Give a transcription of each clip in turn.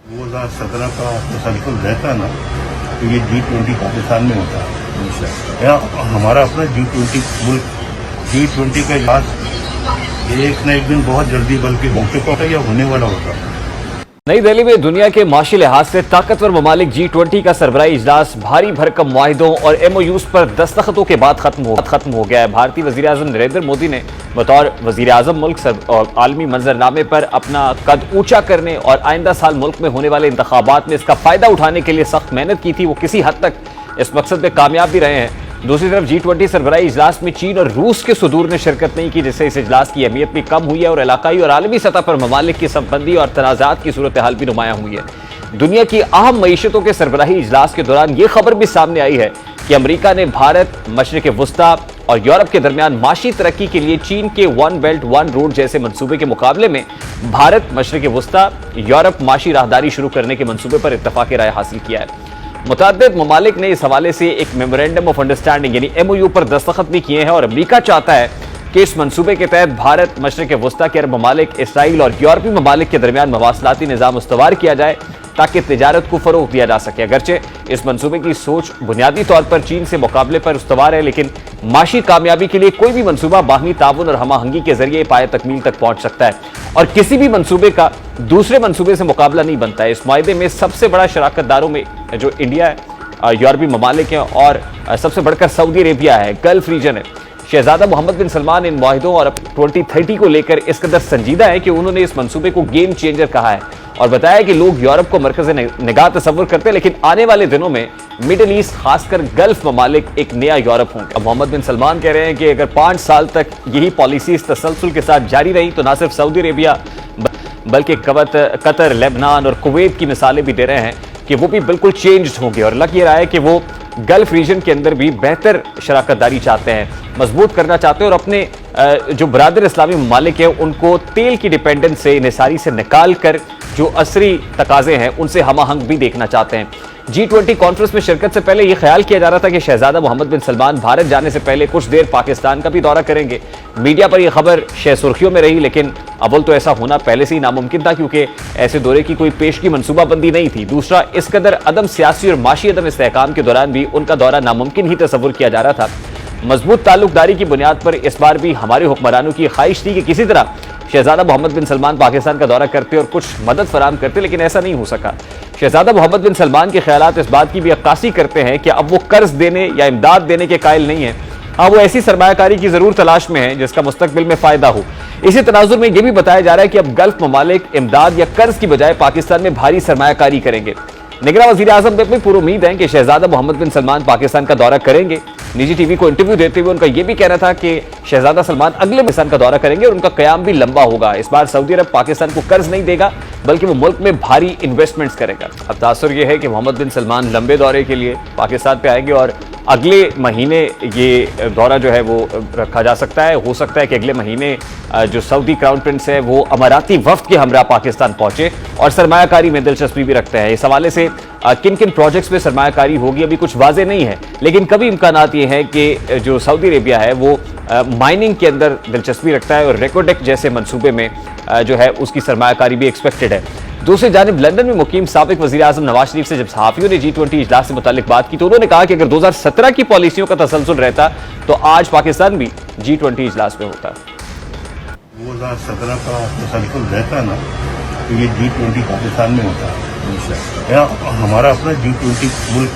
2017 का तसलसल रहता ना तो ये G20 पाकिस्तान में होता है। यहाँ हमारा अपना G20 मुल्क G20 का इजलास एक न एक दिन बहुत जल्दी बल्कि हो चुका होता या होने वाला होता। नई दिल्ली में दुनिया के माशी लिहाज से ताकतवर ममालिक G20 का सरबराही इजलास भारी भरकम मुआहिदों और MOUs पर दस्तखतों के बाद खत्म हो गया है। भारतीय वजीर आजम नरेंद्र मोदी ने बतौर वजीर आजम मुल्क और आलमी मंजरनामे पर अपना कद ऊंचा करने और आइंदा साल मुल्क में होने वाले इंतखाबात में इसका फायदा उठाने के लिए सख्त मेहनत की थी। वो किसी हद तक इस मकसद में कामयाब भी रहे हैं। दूसरी तरफ G20 सरबराही इजलास में चीन और रूस के सुदूर ने शिरकत नहीं की, जिससे इस इजलास की अहमियत भी कम हुई है और इलाकाई और आलमी सतह पर ममालिक की संबंधी और तनाज़ात की सूरत हाल भी नुमायां हुई है। दुनिया की अहम मईशतों के सरबराही इजलास के दौरान यह खबर भी सामने आई है कि अमरीका ने भारत, मशरिक़ वस्ता और यूरोप के दरमियान माशी तरक्की के लिए चीन के वन बेल्ट वन रोड जैसे मंसूबे के मुकाबले में भारत, मशरिक़ वस्ता, यूरोप माशी राहदारी शुरू करने के मंसूबे पर इत्तफाक़ राय हासिल किया है। मुतअद्दिद ममालिक ने इस हवाले से एक मेमोरेंडम ऑफ अंडरस्टैंडिंग यानी MOU पर दस्तखत भी किए हैं और अमरीका चाहता है कि इस मंसूबे के तहत भारत, मशरिक़ वस्ता के अरब ममालिक, इसराइल और यूरोपीय ममालिक के दरमियान मवासलाती निज़ाम उस्तवार किया जाए ताकि तिजारत को फ़रोग़ दिया जा सके। अगरचे इस मंसूबे की सोच बुनियादी तौर पर चीन से मुकाबले पर उस्तवार है, लेकिन माशी कामयाबी के लिए कोई भी मंसूबा बाहमी ताउन और हमाहंगी के जरिए पाए तकमील तक पहुंच सकता है और किसी भी मंसूबे का दूसरे मंसूबे से मुकाबला नहीं बनता है। इस मुआहदे में सबसे बड़ा शराकतदारों में जो इंडिया है, यूरोपीय ममालिक हैं और सबसे बढ़कर सऊदी अरेबिया है, गल्फ रीजन है। शहजादा मोहम्मद बिन सलमान इन मुआहिदों और 2030 को लेकर इस कदर संजीदा है कि उन्होंने इस मंसूबे को गेम चेंजर कहा है और बताया कि लोग यूरोप को मरकज़ निगाह तस्वुर करते हैं, लेकिन आने वाले दिनों में मिडिल ईस्ट खासकर गल्फ ममालिक एक नया यूरोप होंगे। मोहम्मद बिन सलमान कह रहे हैं कि अगर 5 साल तक यही पॉलिसी इस तसलसल के साथ जारी रही तो ना सिर्फ सऊदी अरेबिया बल्कि कतर, लेबनान और कुवैत की मिसालें भी दे रहे हैं कि वो भी बिल्कुल चेंज्ड होंगे। और लग ये रहा है कि वो गल्फ रीजन के अंदर भी बेहतर शराकतदारी चाहते हैं, मजबूत करना चाहते हैं और अपने जो बरादर इस्लामी ममालिक हैं उनको तेल की डिपेंडेंस से, निसारी से निकाल कर जो असरी तकाजे हैं उनसे हमाहंग भी देखना चाहते हैं। G20 कॉन्फ्रेंस में शिरकत से पहले यह ख्याल किया जा रहा था कि शहजादा मोहम्मद बिन सलमान भारत जाने से पहले कुछ देर पाकिस्तान का भी दौरा करेंगे। मीडिया पर यह खबर शह सुर्खियों में रही, लेकिन अव्वल तो ऐसा होना पहले से ही नामुमकिन था क्योंकि ऐसे दौरे की कोई पेश की मनसूबाबंदी नहीं थी। दूसरा, इस कदर अदम सियासी और माशी अदम इस्तेहकाम के दौरान भी उनका दौरा नामुमकिन ही तस्वुर किया जा रहा था। मजबूत ताल्लुकदारी की बुनियाद पर इस बार भी हमारे हुक्मरानों की ख्वाहिश थी कि किसी तरह शहजादा मोहम्मद बिन सलमान पाकिस्तान का दौरा करते और कुछ मदद फराहम करते, लेकिन ऐसा नहीं हो सका। शहजादा मोहम्मद बिन सलमान के ख्यालात इस बात की भी अक्कासी करते हैं कि अब वो कर्ज देने या इमदाद देने के कायल नहीं है। हाँ, वो ऐसी सरमायाकारी की जरूर तलाश में है जिसका मुस्तकबिल में फायदा हो। इसी तनाजुर में यह भी बताया जा रहा है कि अब गल्फ ममालिक इमदाद या कर्ज की बजाय पाकिस्तान में भारी सरमायाकारी करेंगे। निगरान वज़ीर आज़म में पूरी उम्मीद है कि शहजादा मोहम्मद बिन सलमान पाकिस्तान का दौरा करेंगे। निजी टीवी को इंटरव्यू देते हुए उनका यह भी कहना था कि शहजादा सलमान अगले पाकिस्तान का दौरा करेंगे और उनका क़याम भी लंबा होगा। इस बार सऊदी अरब पाकिस्तान को कर्ज नहीं देगा बल्कि वो मुल्क में भारी इन्वेस्टमेंट्स करेगा। अब तासुर यह है कि मोहम्मद बिन सलमान लंबे दौरे के लिए पाकिस्तान पे आएंगे और अगले महीने ये दौरा जो है वो रखा जा सकता है। हो सकता है कि अगले महीने जो सऊदी क्राउन प्रिंस है वो अमाराती वफ्द के हमरा पाकिस्तान पहुंचे और सरमायाकारी में दिलचस्पी भी रखते हैं। इस हवाले से किन किन प्रोजेक्ट्स में सरमायाकारी होगी अभी कुछ वाजे नहीं है, लेकिन कभी इम्कानात ये है कि जो सऊदी अरेबिया है वो माइनिंग के अंदर दिलचस्पी रखता है और रेकोडेक जैसे मंसूबे में जो है उसकी सरमायाकारी भी एक्सपेक्टेड है। दूसरी जानिब लंदन में मुकीम साबिक वज़ीर आज़म नवाज शरीफ से जब सहाफ़ियों ने G20 इजलास से मुताल्लिक बात की तो उन्होंने कहा कि अगर 2017 की पॉलिसियों का तसलसल रहता तो आज पाकिस्तान भी G20 इजलास में होता। 2017 का तसलसल रहता ना तो ये G20 पाकिस्तान में होता है। यहाँ हमारा अपना G20 मुल्क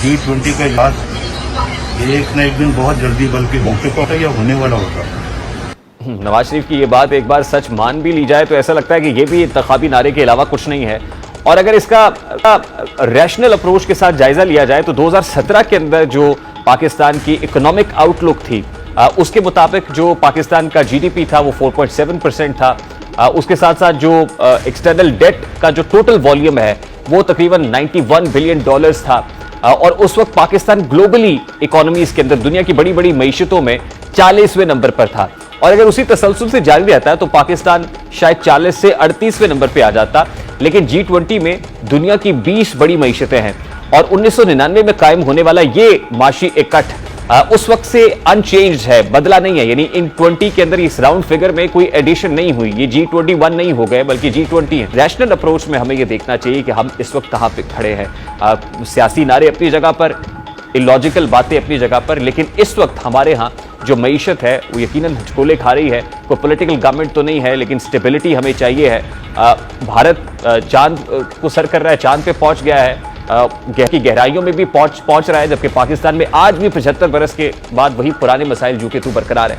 G20 का इजलास एक न एक दिन बहुत जल्दी बल्कि हो चुका होता या होने वाला होता। नवाज शरीफ की ये बात एक बार सच मान भी ली जाए तो ऐसा लगता है कि ये भी इंतखाबी नारे के अलावा कुछ नहीं है। और अगर इसका रैशनल अप्रोच के साथ जायजा लिया जाए तो 2017 के अंदर जो पाकिस्तान की इकोनॉमिक आउटलुक थी उसके मुताबिक जो पाकिस्तान का GDP था वो 4.7% था। उसके साथ साथ जो एक्सटर्नल डेट का जो टोटल वॉल्यूम है वो तकरीबन $91 बिलियन था और उस वक्त पाकिस्तान ग्लोबली इकोनॉमीज के अंदर दुनिया की बड़ी बड़ी मईशतों में 40वें नंबर पर था। और अगर उसी तसलसल से जारी रहता है तो पाकिस्तान शायद 40 से 38वें नंबर पे आ जाता। लेकिन G20 में दुनिया की 20 बड़ी मईशतें हैं और 1999 में कायम होने वाला ये माशी इकट्ठ उस वक्त से अनचेंज्ड है, बदला नहीं है। यानी इन 20 के अंदर इस राउंड फिगर में कोई एडिशन नहीं हुई। ये G21 नहीं हो गए बल्कि G20 है। रैशनल अप्रोच में हमें ये देखना चाहिए कि हम इस वक्त कहां पे खड़े हैं। सियासी नारे अपनी जगह पर, इलॉजिकल बातें अपनी जगह पर, लेकिन इस वक्त हमारे यहाँ जो मईशत है वो यकीनन हचकोले खा रही है। कोई पॉलिटिकल गवर्नमेंट तो नहीं है, लेकिन स्टेबिलिटी हमें चाहिए है। भारत चांद को सर कर रहा है, चांद पे पहुंच गया है, की गहराइयों में भी पहुंच रहा है, जबकि पाकिस्तान में आज भी 75 बरस के बाद वही पुराने मसाइल जो कि तू बरकरार है।